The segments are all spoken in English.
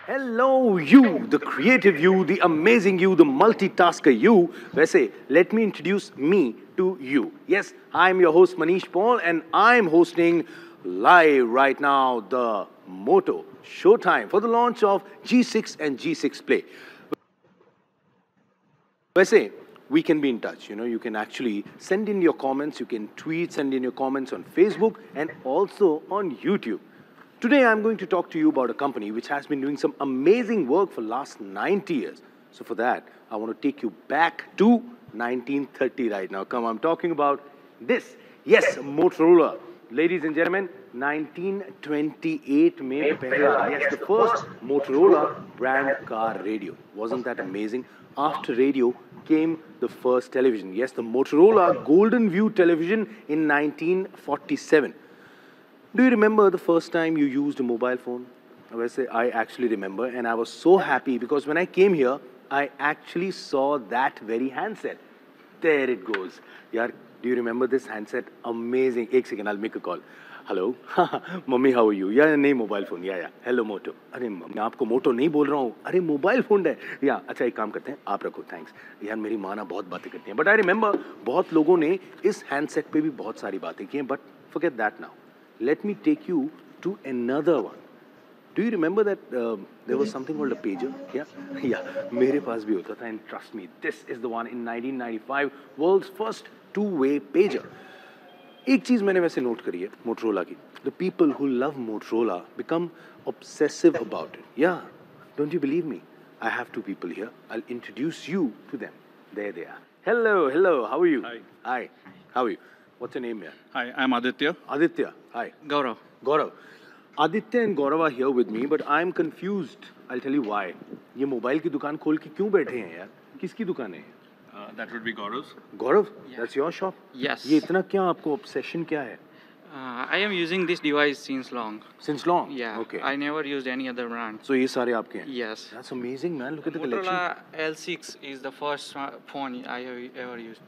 Hello, you, the creative you, the amazing you, the multitasker you. Vese, let me introduce me to you. Yes, I'm your host Manish Paul, and I'm hosting live right now the Moto Showtime for the launch of G6 and G6 Play. Vese, we can be in touch. You can actually send in your comments. You can tweet, send in your comments on Facebook and also on YouTube. Today, I'm going to talk to you about a company which has been doing some amazing work for the last 90 years. So for that, I want to take you back to 1930 right now. Come, I'm talking about this. Yes, Motorola. Ladies and gentlemen, 1928 में पहला, yes, the first Motorola brand car radio. Wasn't that amazing? After radio came the first television. Yes, the Motorola Golden View television in 1947. Do you remember the first time you used a mobile phone? I actually remember, and I was so happy because when I came here, I actually saw that very handset. There it goes. Yaar, do you remember this handset? Amazing. Ek second, I'll make a call. Hello? Mummy, how are you? Yeah, नहीं mobile phone. Yeah. Hello, Moto. अरे मैं आपको Moto नहीं बोल रहा हूँ. अरे mobile phone है. या अच्छा एक काम करते हैं. आप रखो. Thanks. यार मेरी माँ ना बहुत बातें करती हैं. But I remember बहुत लोगों ने इस handset पे भी बहुत सारी बातें की हैं. But forget that now. Let me take you to another one. Do you remember that there was something called a pager? Yeah. मेरे पास भी होता था, and trust me, this is the one in 1995, world's first two-way pager. एक चीज मैंने वैसे note करी है Motorola की. The people who love Motorola become obsessive about it. Yeah, don't you believe me? I have two people here. I'll introduce you to them. There they are. Hello. How are you? Hi. How are you? What's your name, man? Hi, I'm Aditya. Aditya. Hi. Gaurav. Aditya and Gaurav are here with me, but I'm confused. I'll tell you why. ये mobile की दुकान खोल के क्यों बैठे हैं यार? किसकी दुकान है? That would be Gaurav's. Gaurav? Yeah. That's your shop? Yes. ये इतना क्या आपको obsession क्या है? I am using this device since long. Since long? Yeah. Okay. I never used any other brand. So ये सारे आपके हैं? Yes. That's amazing, man. Look at the collection. Motorola L6 is the first phone I have ever used.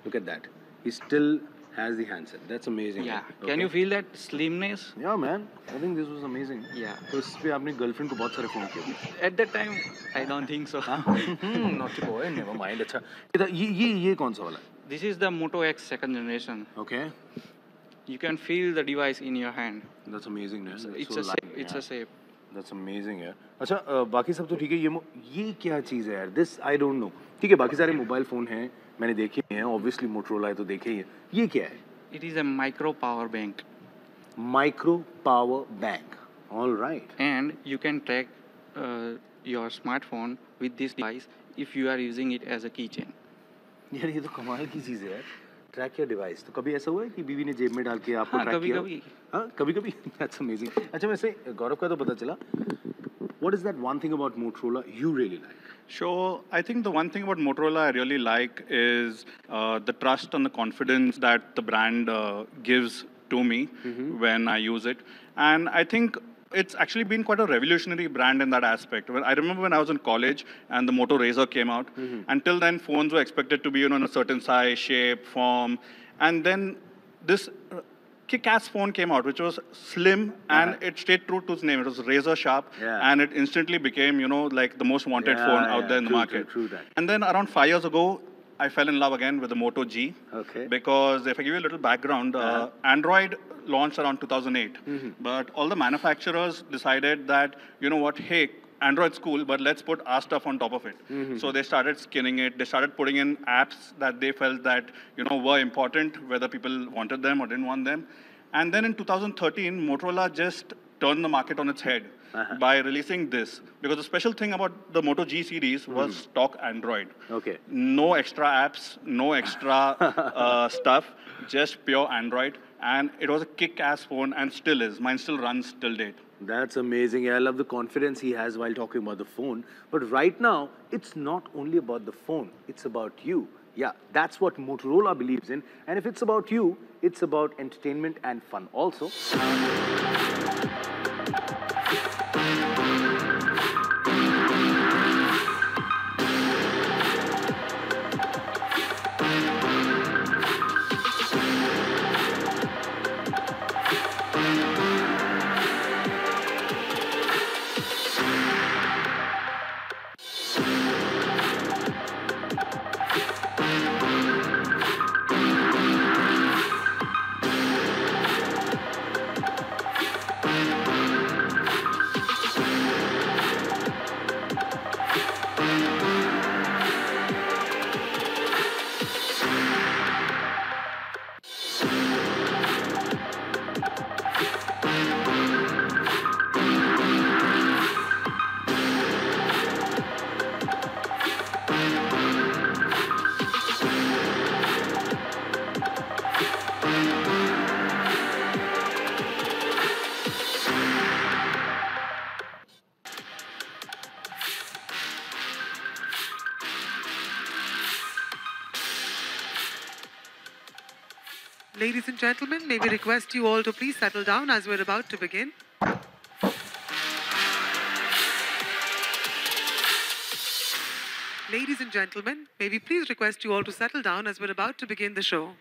Look at that. He still has the handset. That's amazing. Yeah. Okay. Can you feel that slimness? Yeah, man. I think this was amazing. Yeah. तो इस पे आपने girlfriend को बहुत सारे phone किए. At that time, I don't think so. Naughty boy. Never mind. अच्छा. ये कौन सा वाला है? This is the Moto X second generation. Okay. You can feel the device in your hand. That's amazing, man. It's so a light, shape. It's a shape. That's amazing, यार. अच्छा बाकी सब तो ठीक है. ये क्या चीज़ है यार? This I don't know. ठीक है, बाकी सारे मोबाइल फ़ोन हैं, मैंने देखे हैं. Obviously Motorola है तो देखे ही हैं. ये क्या है? It is a micro power bank. Micro power bank. All right. And you can track your smartphone with this device if you are using it as a keychain. यार ये तो कमाल की चीज़ है यार. Track your device. तो कभी ऐसा हुआ है कि बीवी ने जेब में डाल के आपको ट्रैक किया? कभी. That's amazing. अच्छा वैसे गौरव का तो पता चला. What is that one thing about Motorola you really like? So I think the one thing about Motorola I really like is the trust and the confidence that the brand gives to me when I use it. And I think it's actually been quite a revolutionary brand in that aspect. I remember when I was in college and the Moto Razr came out. Until then, phones were expected to be in a certain size, shape, form. And then this kick-ass phone came out, which was slim, and it stayed true to its name. It was razor sharp, and it instantly became, like the most wanted phone out there in the market. True that. And then around 5 years ago, I fell in love again with the Moto G. Okay. Because if I give you a little background, Android launched around 2008. But all the manufacturers decided that, you know what, hey, Android's cool, but let's put our stuff on top of it. So they started skinning it. They started putting in apps that they felt that, were important, whether people wanted them or didn't want them. And then in 2013, Motorola just turned the market on its head by releasing this. Because the special thing about the Moto G series was stock Android. Okay. No extra apps, no extra stuff, just pure Android. And it was a kick-ass phone and still is. Mine still runs till date. That's amazing. I love the confidence he has while talking about the phone. But right now, it's not only about the phone. It's about you. Yeah, that's what Motorola believes in. And if it's about you, it's about entertainment and fun also. Ladies and gentlemen, may we request you all to please settle down as we're about to begin. Ladies and gentlemen, may we please request you all to settle down as we're about to begin the show.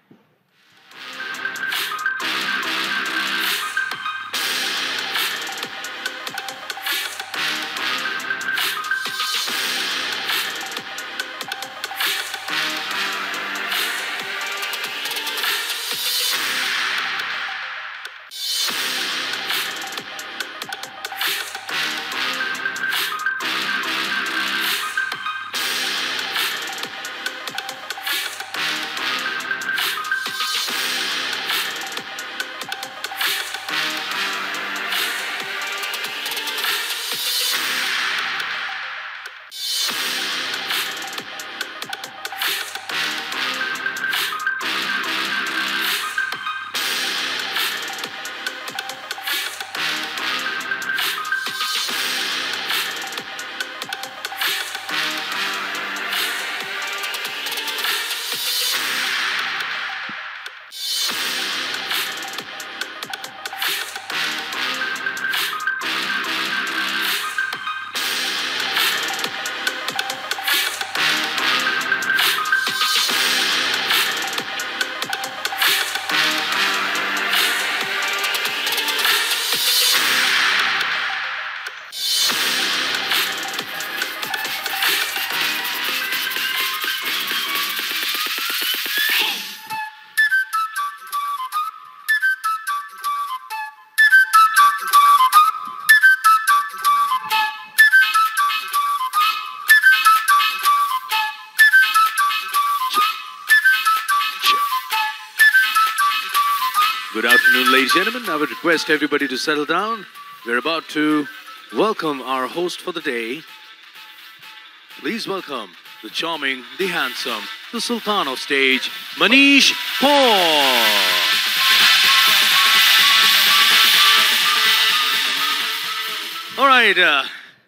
Good afternoon, ladies and gentlemen. I would request everybody to settle down. We're about to welcome our host for the day. Please welcome the charming, the handsome, the Sultan of stage, Manish Paul. All right,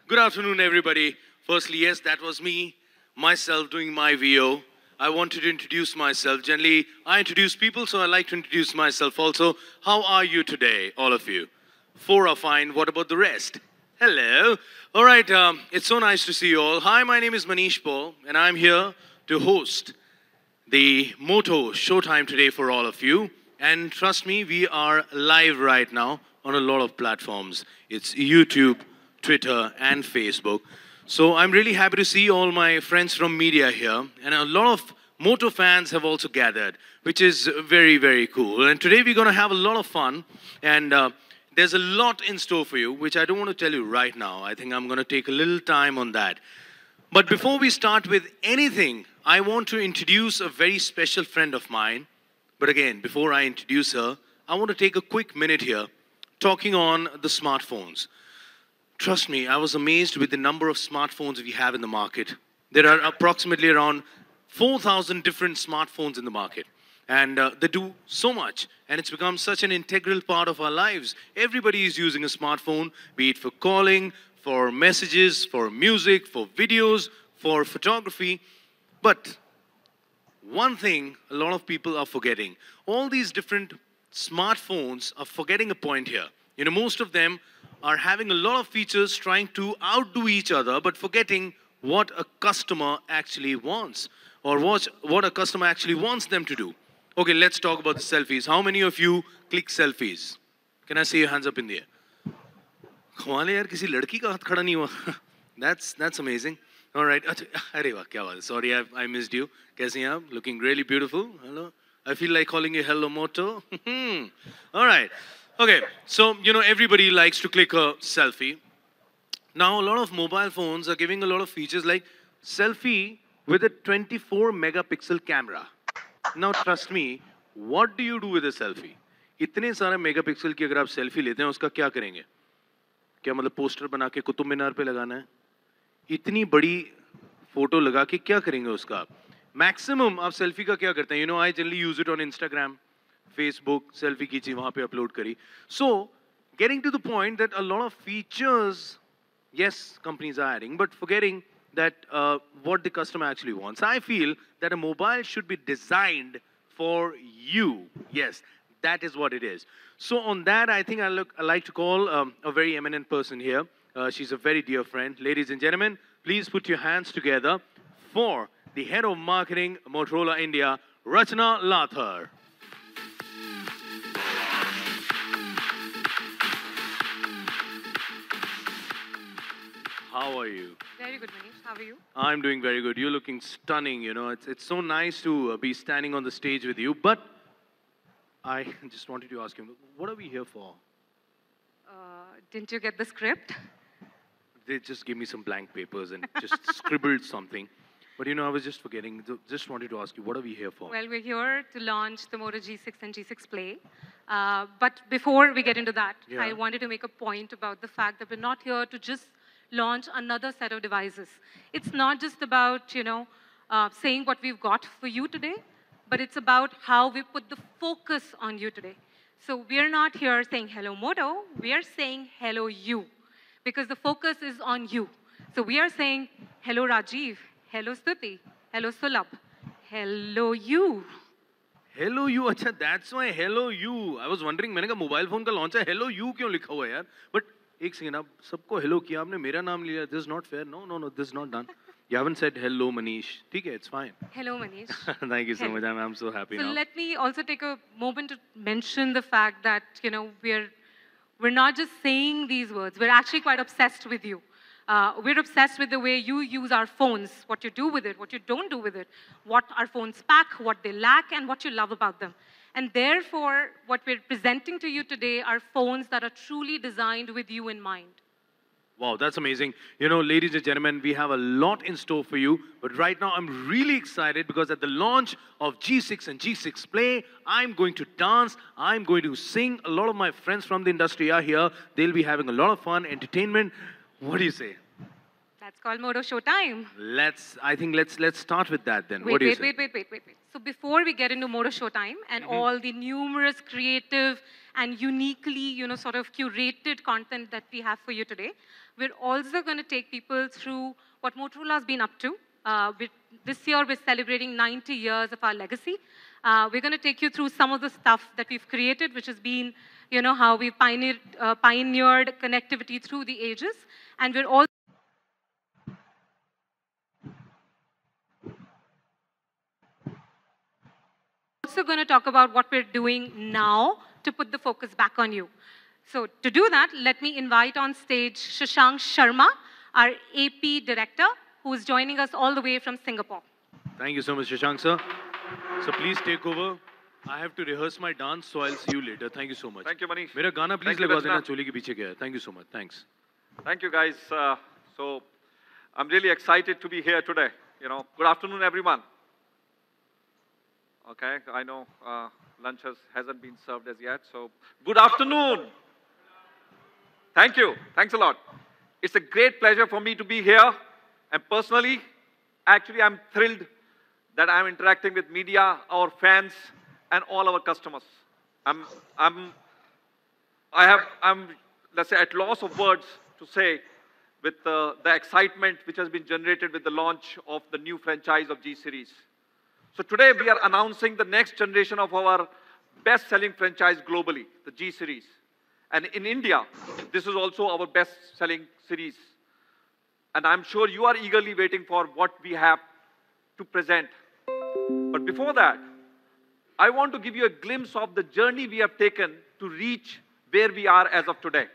good afternoon, everybody. Firstly, yes, that was me, myself doing my VO. I wanted to introduce myself. Generally, I introduce people, so I like to introduce myself also. How are you today, all of you? 4 are fine. What about the rest? Hello. All right, it's so nice to see you all. Hi, my name is Manish Paul, and I'm here to host the Moto Showtime today for all of you. And trust me, we are live right now on a lot of platforms. It's YouTube, Twitter, and Facebook. So I'm really happy to see all my friends from media here. And a lot of Moto fans have also gathered, which is very, very cool. And today we're going to have a lot of fun. And there's a lot in store for you, which I don't want to tell you right now. I think I'm going to take a little time on that. But before we start with anything, I want to introduce a very special friend of mine. But again, before I introduce her, I want to take a quick minute here talking on the smartphones. Trust me, I was amazed with the number of smartphones we have in the market. There are approximately around 4,000 different smartphones in the market. And they do so much. And it's become such an integral part of our lives. Everybody is using a smartphone, be it for calling, for messages, for music, for videos, for photography. But one thing a lot of people are forgetting. All these different smartphones are forgetting a point here. You know, most of them are having a lot of features trying to outdo each other, but forgetting what a customer actually wants or what a customer actually wants them to do. Okay, let's talk about the selfies. How many of you click selfies? Can I see your hands up in the air? कमाल यार किसी लड़की का हाथ खड़ा नहीं हुआ. That's amazing. All right. अरे वाह क्या बात है. Sorry I missed you. कैसे हैं आप? Looking really beautiful. Hello. I feel like calling you hello Moto. All right. Okay. So you know everybody likes to click a selfie. Now a lot of mobile phones are giving a lot of features like selfie with a 24 megapixel camera. Now trust me, what do you do with a selfie? इतने सारे megapixel की अगर आप selfie लेते हैं उसका क्या करेंगे? क्या मतलब पोस्टर बना के कुतुब मीनार पे लगाना है? इतनी बड़ी फोटो लगा के क्या करेंगे उसका? मैक्सिमम आप सेल्फी का क्या करते हैं? You know, I generally use it on Instagram, Facebook, selfie खींची वहाँ पे अपलोड करी. So, getting to the point that a lot of features, yes, companies are adding, but forgetting that what the customer actually wants. I feel that a mobile should be designed for you. Yes, that is what it is. So on that, I think I like to call a very eminent person here. She's a very dear friend. Ladies and gentlemen, please put your hands together for the head of marketing, Motorola India, Rachna Lathar. How are you? Very good, Manish. How are you? I'm doing very good. You're looking stunning, you know. It's so nice to be standing on the stage with you. But I just wanted to ask you, what are we here for? Didn't you get the script? They just gave me some blank papers and just scribbled something. But you know, I was just forgetting. Just wanted to ask you, what are we here for? Well, we're here to launch the Moto G6 and G6 Play. But before we get into that, Yeah. I wanted to make a point about the fact that we're not here to just launch another set of devices. It's not just about, you know, saying what we've got for you today, but it's about how we put the focus on you today. So we're not here saying hello Moto, we are saying hello you, because the focus is on you. So we are saying hello Rajiv, hello Stuti, hello Sulabh, hello you. Hello you, अच्छा, that's why hello you. I was wondering, मैंने कहा mobile phone का launch है, hello you क्यों लिखा हुआ है यार? But एक सेकंड, आप सबको hello किया, आपने मेरा नाम लिया. This is not fair. No, this is not done. You haven't said hello Manish. ठीक है, it's fine. Hello Manish. Thank you so Hello. much. I'm so happy So now. let me also take a moment to mention the fact that, you know, we're not just saying these words. We're actually quite obsessed with you. We're obsessed with the way you use our phones, what you do with it, what you don't do with it, what our phones pack, what they lack, and what you love about them. And therefore, what we're presenting to you today are phones that are truly designed with you in mind. Wow, that's amazing. You know, ladies and gentlemen, we have a lot in store for you. But right now, I'm really excited because at the launch of G6 and G6 Play, I'm going to dance, I'm going to sing. A lot of my friends from the industry are here. They'll be having a lot of fun, entertainment. What do you say? That's called Moto Showtime. I think let's start with that then. What do you say? Wait. So before we get into Moto Showtime and all the numerous creative and uniquely, you know, sort of curated content that we have for you today, we're also going to take people through what Motorola has been up to. This year, we're celebrating 90 years of our legacy. We're going to take you through some of the stuff that we've created, which has been, you know, how we pioneered connectivity through the ages. And we're also also going to talk about what we're doing now to put the focus back on you. So to do that, let me invite on stage Shashank Sharma, our AP Director, who is joining us all the way from Singapore. Thank you so much, Shashank sir. So please take over. I have to rehearse my dance, so I'll see you later. Thank you so much. Thank you, Manish. मेरा गाना please Thank you, लगा Rachna. देना चोली के पीछे क्या है. Thank you so much. Thanks. Thank you, guys. So I'm really excited to be here today. You know, good afternoon, everyone. Okay, I know lunch hasn't been served as yet, so good afternoon. Thank you. Thanks a lot. It's a great pleasure for me to be here. And personally, actually, I'm thrilled that I'm interacting with media, our fans, and all our customers. I'm let's say, at loss of words to say with the excitement which has been generated with the launch of the new franchise of G Series. So today we are announcing the next generation of our best-selling franchise globally, the G Series. And in India, this is also our best-selling series. And I'm sure you are eagerly waiting for what we have to present. But before that, I want to give you a glimpse of the journey we have taken to reach where we are as of today.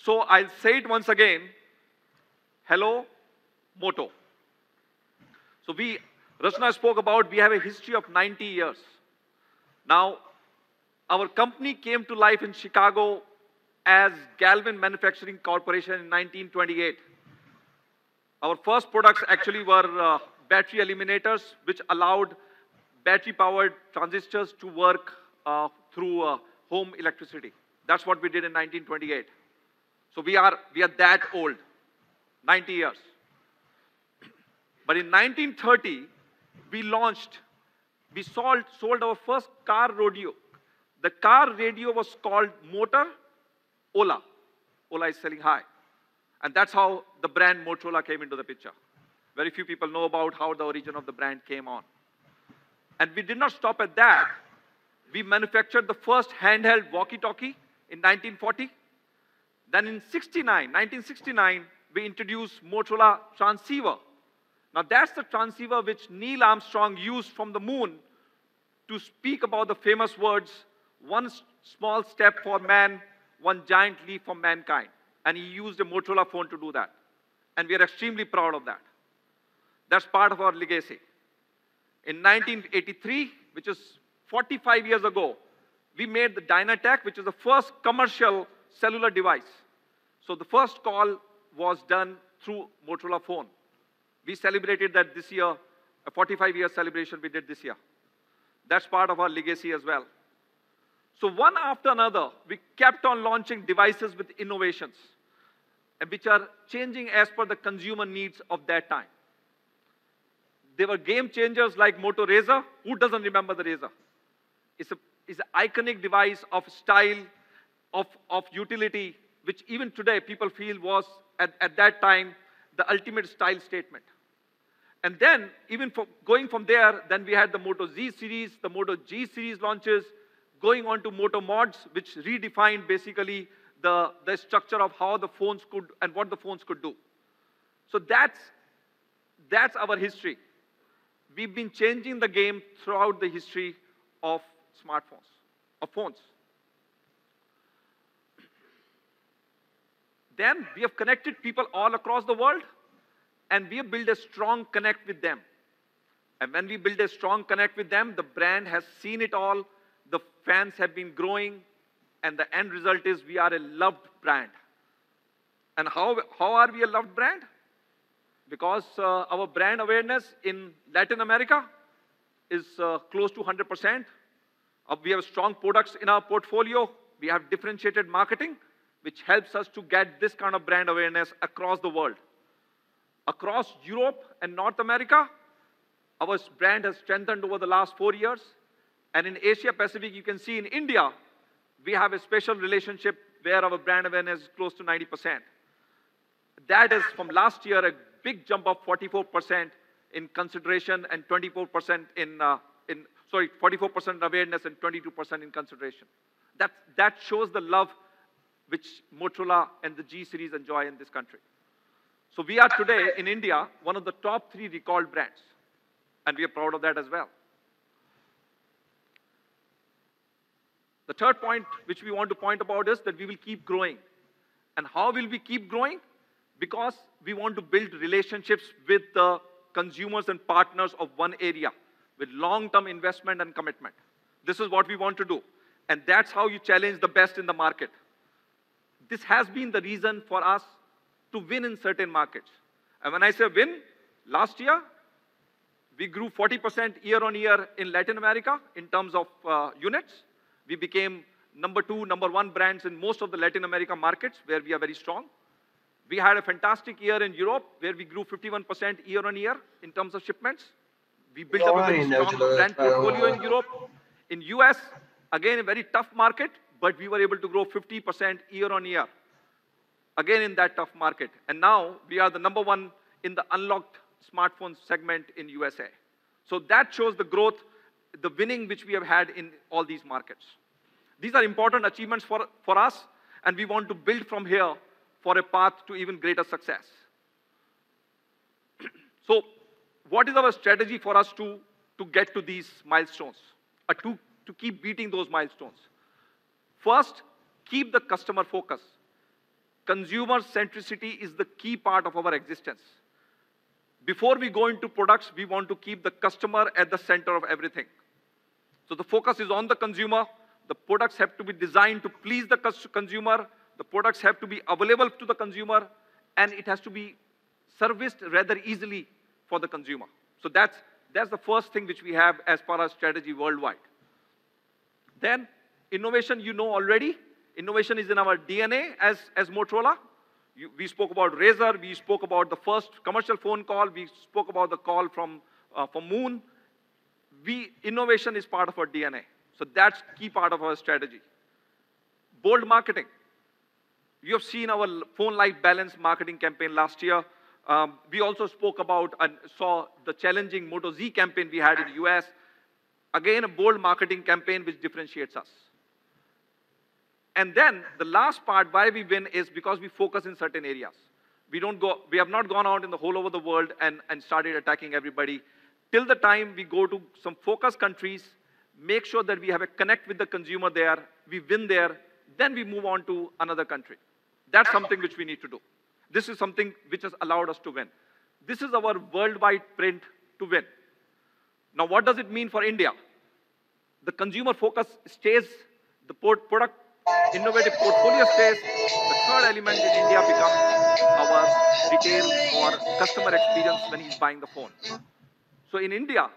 So I'll say it once again. Hello, Moto. So Rachna spoke about, we have a history of 90 years. Now, our company came to life in Chicago as Galvin Manufacturing Corporation in 1928. Our first products actually were battery eliminators, which allowed battery-powered transistors to work through home electricity. That's what we did in 1928. So we are that old, 90 years. But in 1930, we sold our first car radio. The car radio was called Motorola. Ola is selling high. And that's how the brand Motorola came into the picture. Very few people know about how the origin of the brand came on. And we did not stop at that. We manufactured the first handheld walkie-talkie in 1940. Then in 1969, we introduced Motorola transceiver. Now that's the transceiver which Neil Armstrong used from the moon to speak about the famous words, one small step for man, one giant leap for mankind. And he used a Motorola phone to do that. And we are extremely proud of that. That's part of our legacy. In 1983, which is 45 years ago, we made the Dynatec, which is the first commercial cellular device. So the first call was done through Motorola phone. We celebrated that this year, a 45-year celebration we did this year. That's part of our legacy as well. So one after another, we kept on launching devices with innovations, which are changing as per the consumer needs of that time. There were game changers like Moto Razor. Who doesn't remember the Razor? It's an iconic device of style, of utility, which even today people feel was, at that time, the ultimate style statement. And then, even going from there, then we had the Moto Z series, the Moto G series launches, going on to Moto Mods, which redefined basically the structure of how the phones could and what the phones could do. So that's our history. We've been changing the game throughout the history of smartphones, of phones. Then we have connected people all across the world, and we have built a strong connect with them. And when we build a strong connect with them, the brand has seen it all, the fans have been growing, and the end result is we are a loved brand. And how are we a loved brand? Because our brand awareness in Latin America is close to 100%. We have strong products in our portfolio. We have differentiated marketing, which helps us to get this kind of brand awareness across the world. Across Europe and North America, our brand has strengthened over the last 4 years. And in Asia Pacific, you can see in India, we have a special relationship where our brand awareness is close to 90%. That is from last year, a big jump of 44% in consideration and 24% 44% awareness and 22% in consideration. That shows the love which Motorola and the G series enjoy in this country. So we are today in India one of the top 3 recalled brands, and we are proud of that as well. The third point which we want to point about is that we will keep growing. And how will we keep growing? Because we want to build relationships with the consumers and partners of one area with long-term investment and commitment. This is what we want to do. And that's how you challenge the best in the market. This has been the reason for us to win in certain markets. And when I say win, last year, we grew 40% year on year in Latin America in terms of units. We became number 2, number 1 brands in most of the Latin America markets where we are very strong. We had a fantastic year in Europe where we grew 51% year on year in terms of shipments. We built up a very strong brand portfolio in Europe. In US, again, a very tough market, but we were able to grow 50% year on year. Again, in that tough market. And now, we are the number 1 in the unlocked smartphone segment in USA. So that shows the growth, the winning which we have had in all these markets. These are important achievements for us, and we want to build from here for a path to even greater success. So, what is our strategy for us to get to these milestones, or to keep beating those milestones? First, keep the customer focus. Consumer centricity is the key part of our existence. Before we go into products, we want to keep the customer at the center of everything. So the focus is on the consumer. The products have to be designed to please the consumer. The products have to be available to the consumer. And it has to be serviced rather easily for the consumer. So that's the first thing which we have as part of our strategy worldwide. Then, innovation, you know already. Innovation is in our DNA as Motorola. We spoke about Razr. We spoke about the first commercial phone call. We spoke about the call from Moon. Innovation is part of our DNA. So that's key part of our strategy. Bold marketing. You have seen our phone life balance marketing campaign last year. We also spoke about and saw the challenging Moto Z campaign we had in the US. Again, a bold marketing campaign which differentiates us. And then the last part why we win is because we focus in certain areas. We have not gone out in the whole over the world and started attacking everybody. Till the time we go to some focus countries, make sure that we have a connect with the consumer there, we win there, then we move on to another country. That's something which we need to do. This is something which has allowed us to win. This is our worldwide print to win. Now, what does it mean for India? The consumer focus stays, the product innovative portfolio stays. The third element in India becomes our retail or customer experience when he's buying the phone. So in India,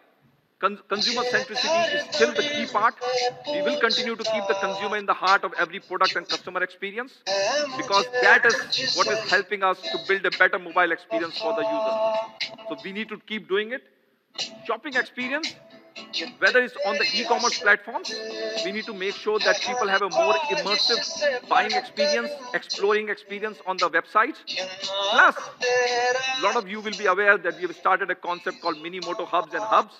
consumer centricity is still the key part. We will continue to keep the consumer in the heart of every product and customer experience because that is what is helping us to build a better mobile experience for the user. So we need to keep doing it. Shopping experience, whether it's on the e-commerce platforms, we need to make sure that people have a more immersive buying experience, exploring experience on the website. Plus, a lot of you will be aware that we have started a concept called mini Moto hubs and hubs,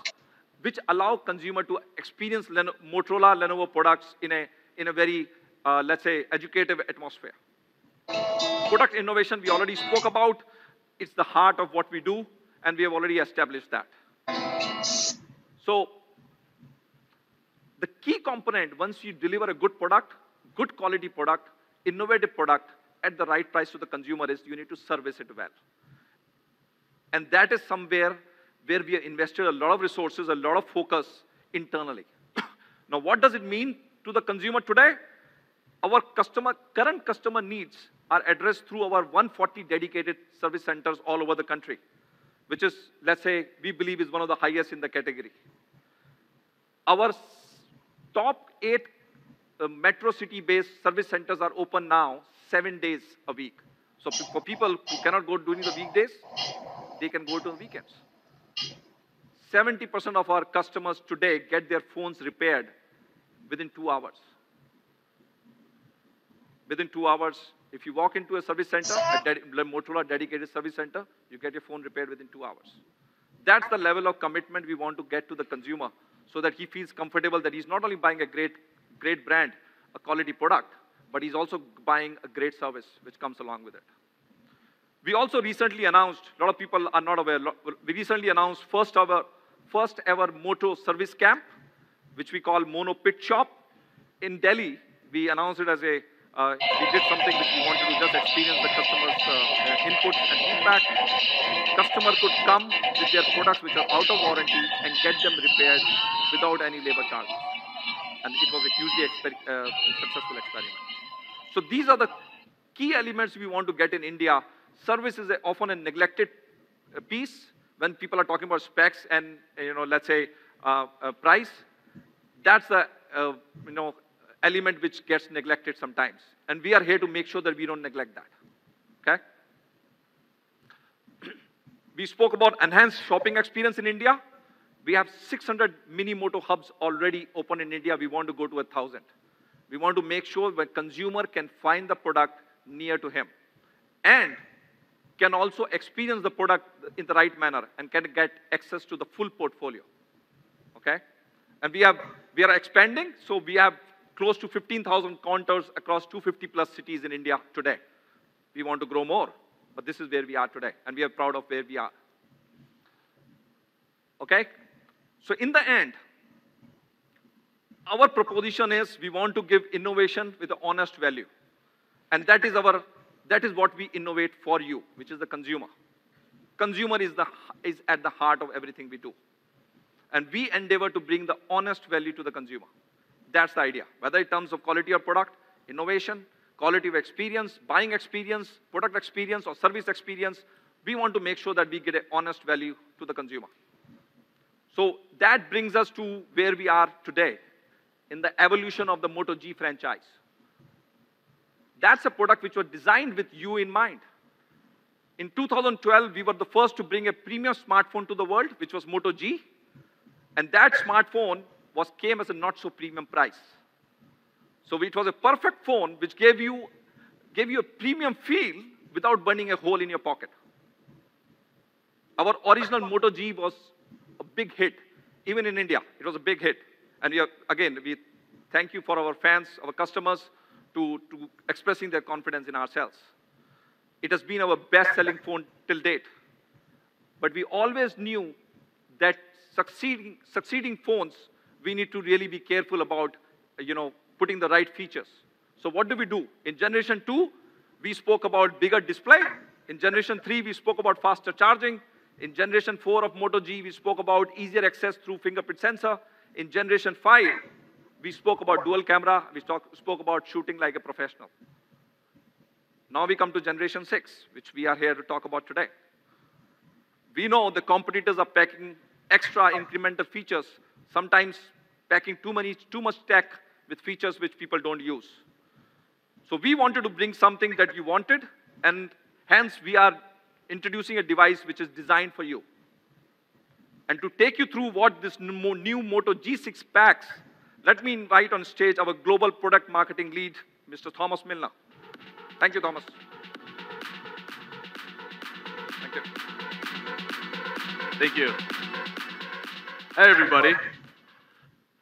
which allow consumer to experience Motorola, Lenovo products in a very, let's say, educative atmosphere. Product innovation, we already spoke about. It's the heart of what we do, and we have already established that. So, the key component, once you deliver a good product, good quality product, innovative product, at the right price to the consumer is you need to service it well. And that is somewhere where we have invested a lot of resources, a lot of focus internally. Now, what does it mean to the consumer today? Our current customer needs are addressed through our 140 dedicated service centers all over the country, which is, let's say, we believe is one of the highest in the category. Our top 8 metro city-based service centers are open now 7 days a week. So for people who cannot go during the weekdays, they can go to the weekends. 70% of our customers today get their phones repaired within 2 hours. Within 2 hours, if you walk into a service center, a Motorola dedicated service center, you get your phone repaired within 2 hours. That's the level of commitment we want to get to the consumer so that he feels comfortable that he's not only buying a great brand, a quality product, but he's also buying a great service which comes along with it. We also recently announced, a lot of people are not aware, we recently announced first ever Moto service camp, which we call Mono Pit Shop. in Delhi, we announced it as a, we did something which we wanted to just experience the customers' inputs and feedback. Customer could come with their products which are out of warranty and get them repaired without any labor charges. And it was a hugely successful experiment. So these are the key elements we want to get in India. Service is often a neglected piece when people are talking about specs and, let's say, price. That's the, element which gets neglected sometimes. And we are here to make sure that we don't neglect that, okay? We spoke about enhanced shopping experience in India. We have 600 mini Moto hubs already open in India. We want to go to 1,000. We want to make sure the consumer can find the product near to him and can also experience the product in the right manner and can get access to the full portfolio, okay? And we are expanding, so we have close to 15,000 counters across 250 plus cities in India today. We want to grow more, but this is where we are today, and we are proud of where we are. Okay? So in the end, our proposition is we want to give innovation with an honest value. And that is what we innovate for you, which is the consumer. Consumer is at the heart of everything we do. And we endeavor to bring the honest value to the consumer. That's the idea. Whether in terms of quality of product, innovation, quality of experience, buying experience, product experience, or service experience, we want to make sure that we get an honest value to the consumer. So that brings us to where we are today in the evolution of the Moto G franchise. That's a product which was designed with you in mind. In 2012, we were the first to bring a premium smartphone to the world, which was Moto G. And that smartphone came as a not-so-premium price. So it was a perfect phone which gave you a premium feel without burning a hole in your pocket. Our original Moto G was a big hit. Even in India, it was a big hit. And we thank you for our fans, our customers, to expressing their confidence in ourselves. It has been our best-selling phone till date. But we always knew that succeeding phones, we need to really be careful about, putting the right features. So what do we do? In generation 2, we spoke about bigger display. In generation 3, we spoke about faster charging. In generation 4 of Moto G, we spoke about easier access through fingerprint sensor. In generation 5, we spoke about dual camera. We spoke about shooting like a professional. Now we come to generation 6, which we are here to talk about today. We know the competitors are packing extra incremental features, sometimes packing too much tech with features which people don't use. So we wanted to bring something that you wanted, and hence we are introducing a device which is designed for you. And to take you through what this new Moto G6 packs, let me invite on stage our global product marketing lead, Mr. Thomas Milner. Thank you, Thomas. Thank you. Thank you. Hey, everybody.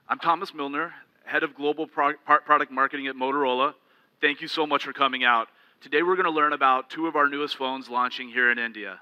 I'm Thomas Milner, head of global product marketing at Motorola. Thank you so much for coming out. Today, we're going to learn about 2 of our newest phones launching here in India.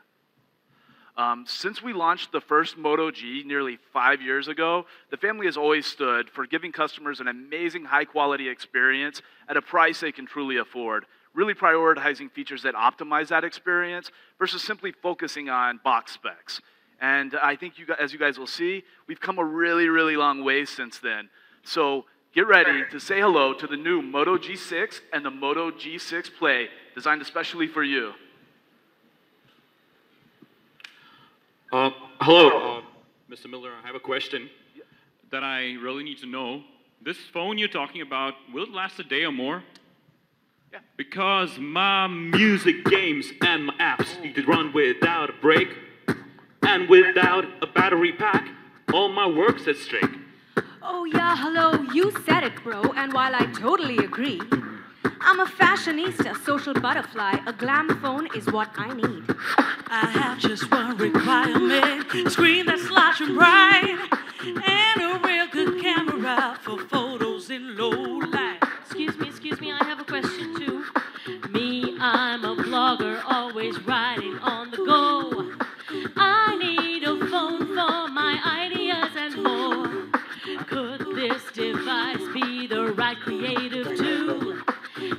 Since we launched the first Moto G nearly 5 years ago, the family has always stood for giving customers an amazing high-quality experience at a price they can truly afford, really prioritizing features that optimize that experience versus simply focusing on box specs. And I think, as you guys will see, we've come a really, really long way since then. So get ready to say hello to the new Moto G6 and the Moto G6 Play, designed especially for you. Hello, Mr. Miller. I have a question that I really need to know. This phone you're talking about, will it last a day or more? Yeah. Because my music, games, and my apps need to run without a break. And without a battery pack, all my work's at stake. Oh yeah, hello, you said it, bro, and while I totally agree, I'm a fashionista, social butterfly, a glam phone is what I need. I have just one requirement, a screen that's large and bright, and a real good camera for photos in low light. Excuse me, I have a question too. Me, I'm a blogger, always writing on the go. I need a phone for my ideas and more. Could this device be the right creative too.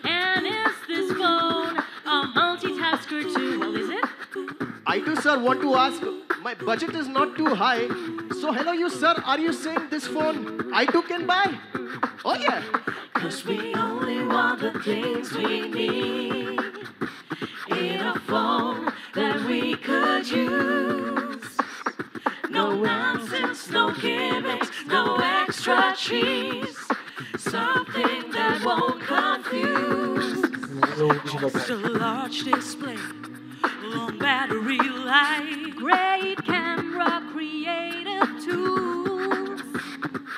And is this phone a multitasker too? Well, is it? I too, sir, want to ask, my budget is not too high. So hello you, sir, are you saying this phone I too can buy? Oh yeah. 'Cause we only want the things we need in a phone that we could use. No nonsense, no gimmicks, no extra cheese. Something that won't confuse. Just a large display, long battery life, Great camera, creative tools.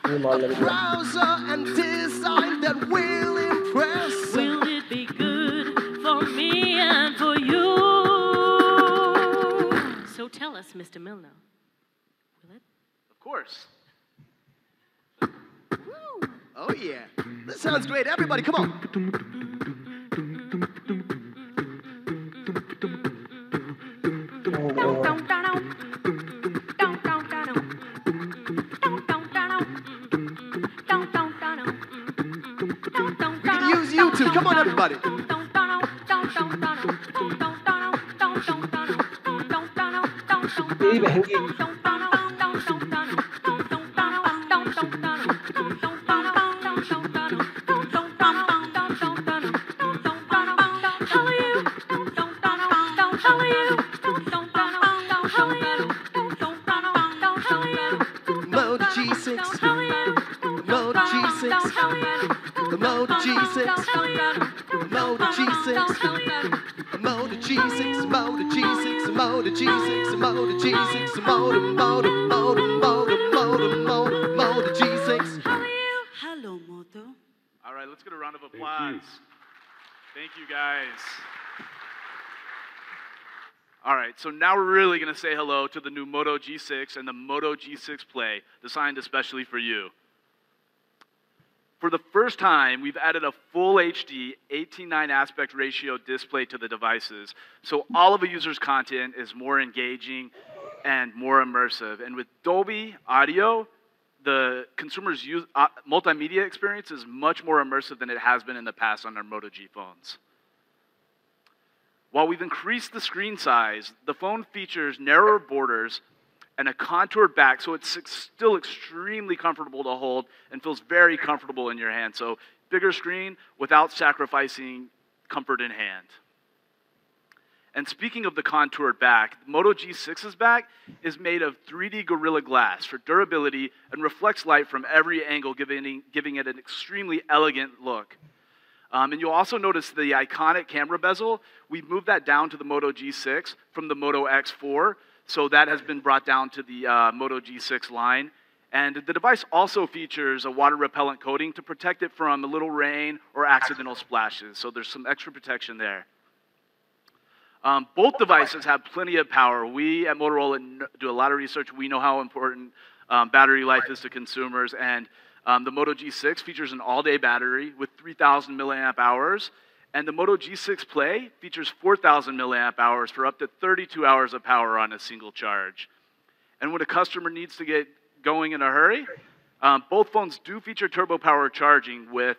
Browser and design that will impress. Will it be good for me and for you? So tell us, Mr. Milner. Will it? Of course. Oh yeah. This sounds great. Everybody, come on. We can use you too. Come on, everybody. Moto G6. Moto G6. The Moto G6. Moto G6. Moto G6. Moto G6. Moto G6. Moto G6. Moto G6. Hello, Moto. All right, let's get a round of applause. Thank you, guys. All right, so now we're really going to say hello to the new Moto G6 and the Moto G6 Play, designed especially for you. For the first time, we've added a full HD 18:9 aspect ratio display to the devices, so all of a user's content is more engaging and more immersive. And with Dolby Audio, the consumer's multimedia experience is much more immersive than it has been in the past on our Moto G phones. While we've increased the screen size, the phone features narrower borders and a contoured back, so it's still extremely comfortable to hold and feels very comfortable in your hand. So bigger screen without sacrificing comfort in hand. And speaking of the contoured back, Moto G6's back is made of 3D Gorilla Glass for durability and reflects light from every angle, giving it an extremely elegant look. And you'll also notice the iconic camera bezel. We've moved that down to the Moto G6 from the Moto X4, so that has been brought down to the Moto G6 line. And the device also features a water-repellent coating to protect it from a little rain or accidental splashes, so there's some extra protection there. Both devices have plenty of power. We at Motorola do a lot of research. We know how important battery life is to consumers, and the Moto G6 features an all-day battery with 3,000 milliamp hours, and the Moto G6 Play features 4,000 milliamp hours for up to 32 hours of power on a single charge. And when a customer needs to get going in a hurry, both phones do feature turbo power charging with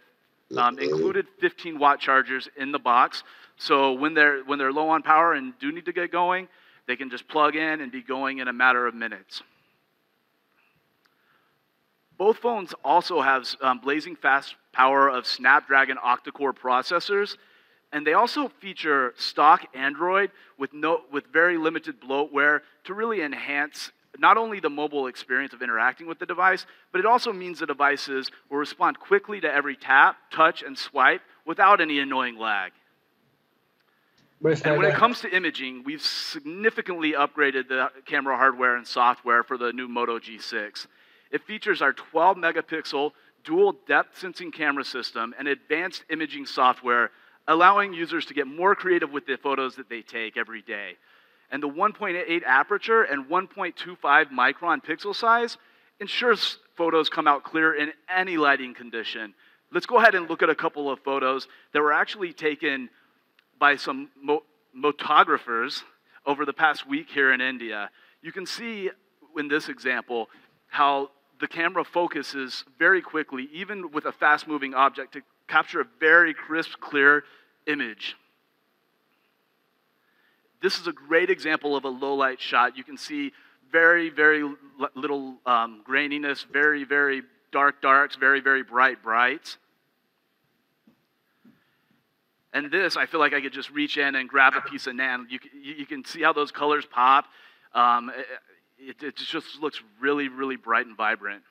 included 15-watt chargers in the box. So when they're low on power and do need to get going, they can just plug in and be going in a matter of minutes. Both phones also have blazing fast power of Snapdragon octa-core processors, and they also feature stock Android with very limited bloatware to really enhance not only the mobile experience of interacting with the device, but it also means the devices will respond quickly to every tap, touch, and swipe without any annoying lag. And when it comes to imaging, we've significantly upgraded the camera hardware and software for the new Moto G6. It features our 12-megapixel dual depth sensing camera system and advanced imaging software, allowing users to get more creative with the photos that they take every day. And the 1.8 aperture and 1.25 micron pixel size ensures photos come out clear in any lighting condition. Let's go ahead and look at a couple of photos that were actually taken by some motographers over the past week here in India. You can see in this example how the camera focuses very quickly, even with a fast-moving object, to capture a very crisp, clear image. This is a great example of a low-light shot. You can see very, very little graininess, very, very dark darks, very, very bright brights. And this, I feel like I could just reach in and grab a piece of NAND. You can see how those colors pop. It just looks really, really bright and vibrant.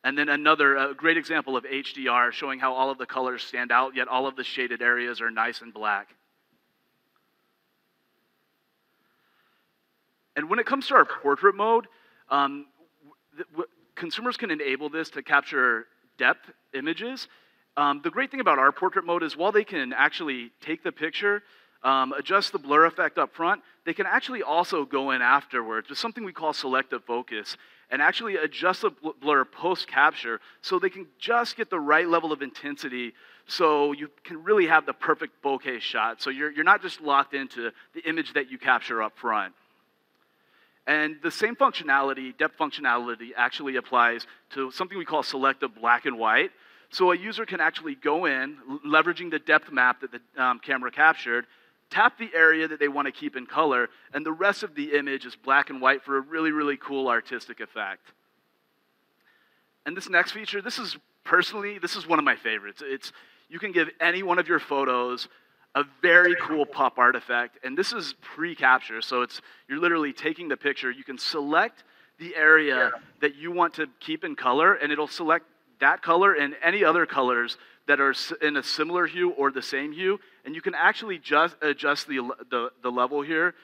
And then another great example of HDR, showing how all of the colors stand out, yet all of the shaded areas are nice and black. And when it comes to our portrait mode, consumers can enable this to capture depth images. The great thing about our portrait mode is while they can actually take the picture, adjust the blur effect up front, they can actually also go in afterwards with something we call selective focus and actually adjust the blur post-capture so they can just get the right level of intensity so you can really have the perfect bokeh shot. So you're not just locked into the image that you capture up front. And the same functionality, depth functionality, actually applies to something we call selective black and white. So a user can actually go in, leveraging the depth map that the camera captured, tap the area that they want to keep in color, and the rest of the image is black and white for a really, really cool artistic effect. And this next feature, this is one of my favorites. You can give any one of your photos a very cool pop art effect, and this is pre-capture, so you're literally taking the picture. You can select the area that you want to keep in color, and it'll select that color and any other colors that are in a similar hue or the same hue, and you can actually just adjust the level here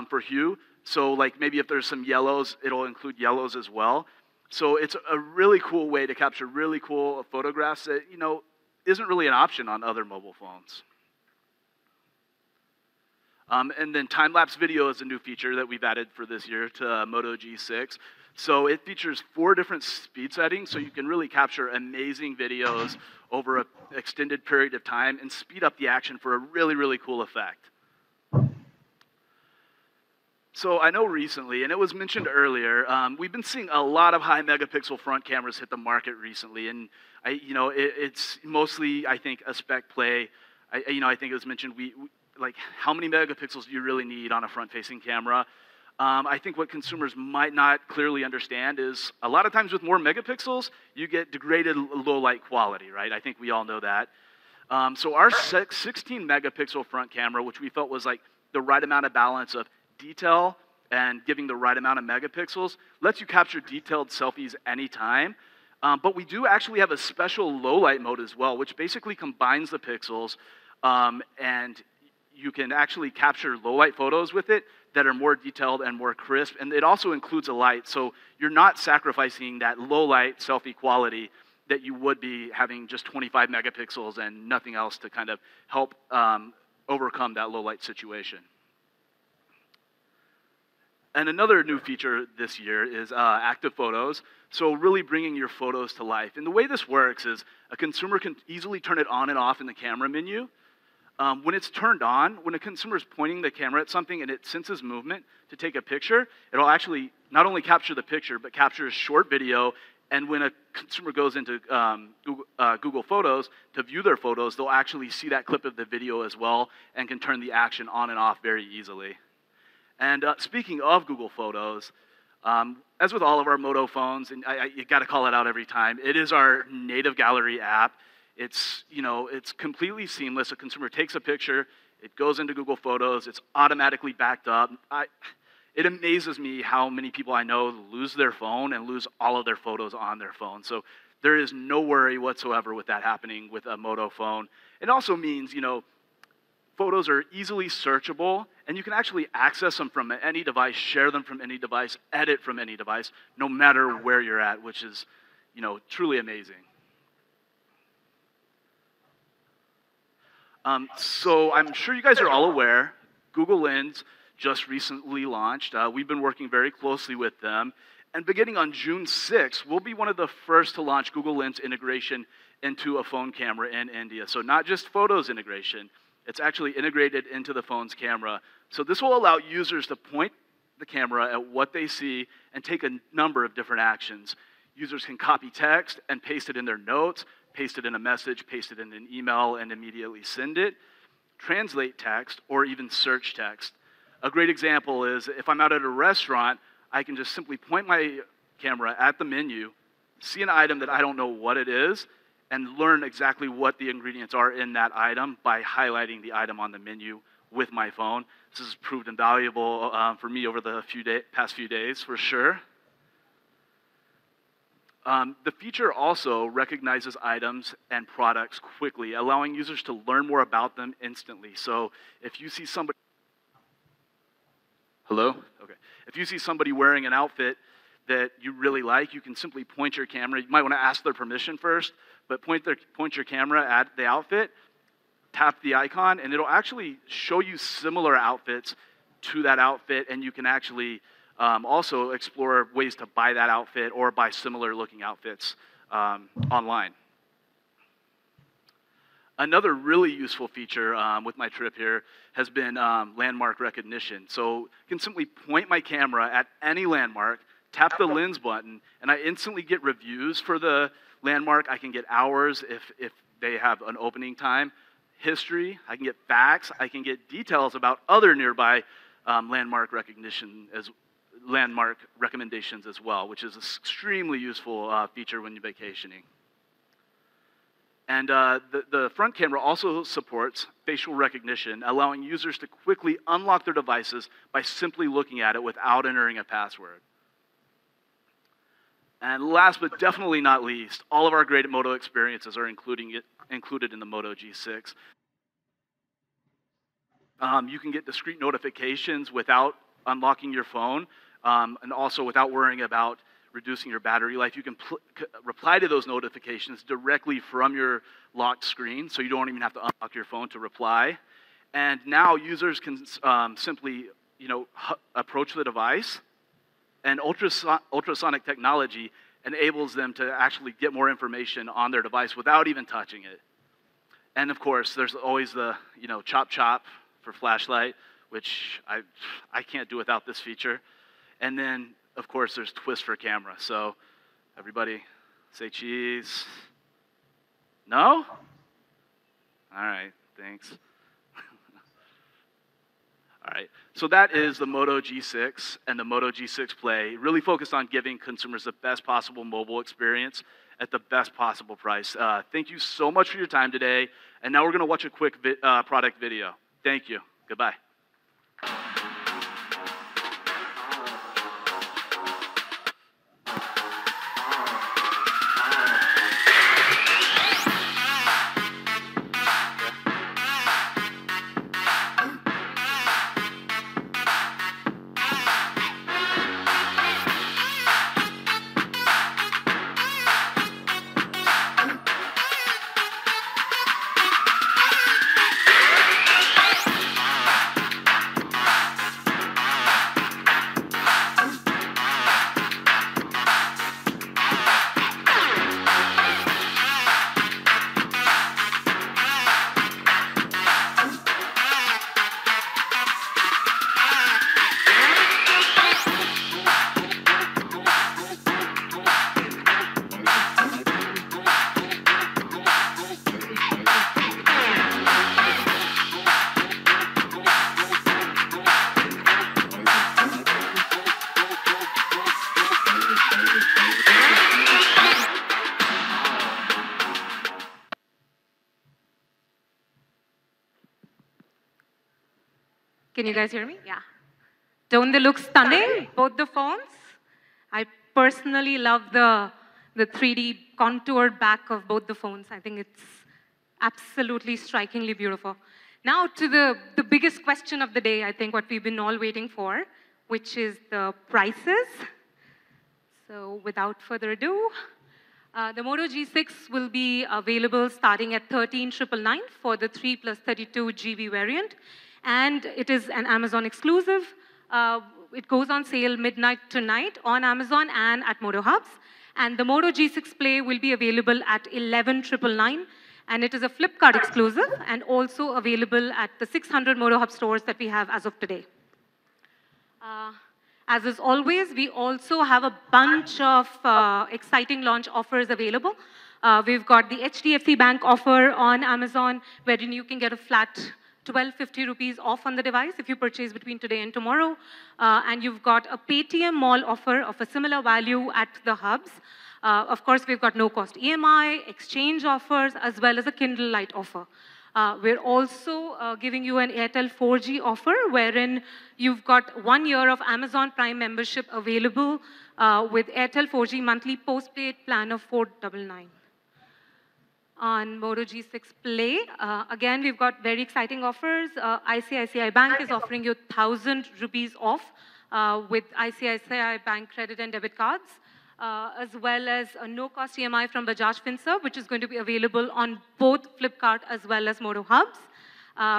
for hue. So like maybe if there's some yellows, it'll include yellows as well. So it's a really cool way to capture really cool photographs that, isn't really an option on other mobile phones. And then time-lapse video is a new feature that we've added for this year to Moto G6. So it features 4 different speed settings, so you can really capture amazing videos over an extended period of time and speed up the action for a really, really cool effect. So I know recently, and it was mentioned earlier, we've been seeing a lot of high megapixel front cameras hit the market recently, and it's mostly, I think, a spec play. I think it was mentioned, like, how many megapixels do you really need on a front-facing camera? I think what consumers might not clearly understand is a lot of times with more megapixels, you get degraded low-light quality, right? I think we all know that. So our 16 megapixel front camera, which we felt was like the right amount of balance of detail and giving the right amount of megapixels, lets you capture detailed selfies anytime. But we do actually have a special low-light mode as well, which basically combines the pixels and you can actually capture low-light photos with it that are more detailed and more crisp, and it also includes a light, so you're not sacrificing that low-light selfie quality that you would be having just 25 megapixels and nothing else to kind of help overcome that low-light situation. And another new feature this year is active photos, so really bringing your photos to life. And the way this works is a consumer can easily turn it on and off in the camera menu. When it's turned on, when a consumer is pointing the camera at something and it senses movement to take a picture, it'll actually not only capture the picture, but capture a short video. And when a consumer goes into Google Photos to view their photos, they'll actually see that clip of the video as well and can turn the action on and off very easily. And speaking of Google Photos, as with all of our Moto phones, and you got to call it out every time, it is our native gallery app. It's completely seamless. A consumer takes a picture, it goes into Google Photos, it's automatically backed up. It amazes me how many people I know lose their phone and lose all of their photos on their phone. So there is no worry whatsoever with that happening with a Moto phone. It also means, photos are easily searchable, and you can actually access them from any device, share them from any device, edit from any device, no matter where you're at, which is, truly amazing. So I'm sure you guys are all aware, Google Lens just recently launched. We've been working very closely with them. And beginning on June 6th, we'll be one of the first to launch Google Lens integration into a phone camera in India. So not just photos integration, it's actually integrated into the phone's camera. So this will allow users to point the camera at what they see and take a number of different actions. Users can copy text and paste it in their notes, paste it in a message, paste it in an email, and immediately send it, translate text, or even search text. A great example is if I'm out at a restaurant, I can just simply point my camera at the menu, see an item that I don't know what it is, and learn exactly what the ingredients are in that item by highlighting the item on the menu with my phone. This has proved invaluable for me over the past few days, for sure. The feature also recognizes items and products quickly, allowing users to learn more about them instantly. So if you see somebody... Hello? Okay. If you see somebody wearing an outfit that you really like, you can simply point your camera. You might want to ask their permission first, but point your camera at the outfit, tap the icon, and it'll actually show you similar outfits to that outfit, and you can actually also explore ways to buy that outfit or buy similar looking outfits online. Another really useful feature with my trip here has been landmark recognition. So you can simply point my camera at any landmark, tap the lens button, and I instantly get reviews for the landmark. I can get hours if they have an opening time, history, I can get facts, I can get details about other nearby landmark recommendations as well, which is an extremely useful feature when you're vacationing. And the front camera also supports facial recognition, allowing users to quickly unlock their devices by simply looking at it without entering a password. And last but definitely not least, all of our great Moto experiences are included in the Moto G6. You can get discrete notifications without unlocking your phone, and also without worrying about reducing your battery life. You can reply to those notifications directly from your locked screen, so you don't even have to unlock your phone to reply. And now users can simply, approach the device, and ultrasonic technology enables them to actually get more information on their device without even touching it. And of course, there's always the, chop chop for flashlight, which I can't do without this feature. And then, of course, there's twist for camera. So everybody say cheese. No? All right, thanks. All right, so that is the Moto G6 and the Moto G6 Play, really focused on giving consumers the best possible mobile experience at the best possible price. Thank you so much for your time today. And now we're going to watch a quick product video. Thank you. Goodbye. Can you guys hear me? Yeah. Don't they look stunning, both the phones? I personally love the 3D contoured back of both the phones. I think it's absolutely strikingly beautiful. Now to the biggest question of the day, I think what we've been all waiting for, which is the prices. So without further ado, the Moto G6 will be available starting at $13,999 for the 3 plus 32 GB variant. And it is an Amazon exclusive. It goes on sale midnight tonight on Amazon and at Moto Hubs. And the Moto G6 Play will be available at $11,999. And it is a Flipkart exclusive and also available at the 600 Moto Hub stores that we have as of today. As is always, we also have a bunch of exciting launch offers available. We've got the HDFC Bank offer on Amazon, wherein you can get a flat 1250 rupees off on the device if you purchase between today and tomorrow. And you've got a Paytm Mall offer of a similar value at the hubs. Of course, we've got no-cost EMI, exchange offers, as well as a Kindle Lite offer. We're also giving you an Airtel 4G offer, wherein you've got 1 year of Amazon Prime membership available with Airtel 4G monthly postpaid plan of 499. On Moto G6 Play, again, we've got very exciting offers. ICICI Bank is offering you 1,000 rupees off with ICICI Bank credit and debit cards, as well as a no-cost EMI from Bajaj Finserv, which is going to be available on both Flipkart as well as Moto hubs.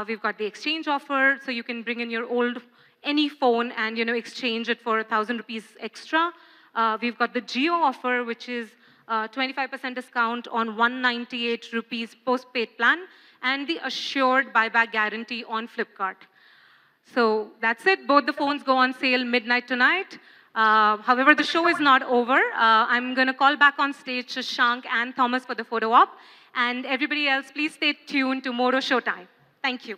We've got the exchange offer, so you can bring in your old any phone and exchange it for 1,000 rupees extra. We've got the Geo offer, which is 25% discount on 198 rupees postpaid plan, and the assured buyback guarantee on Flipkart. So that's it. Both the phones go on sale midnight tonight. However, the show is not over. I'm going to call back on stage Shashank and Thomas for the photo op. And everybody else, please stay tuned to Moto Showtime. Thank you.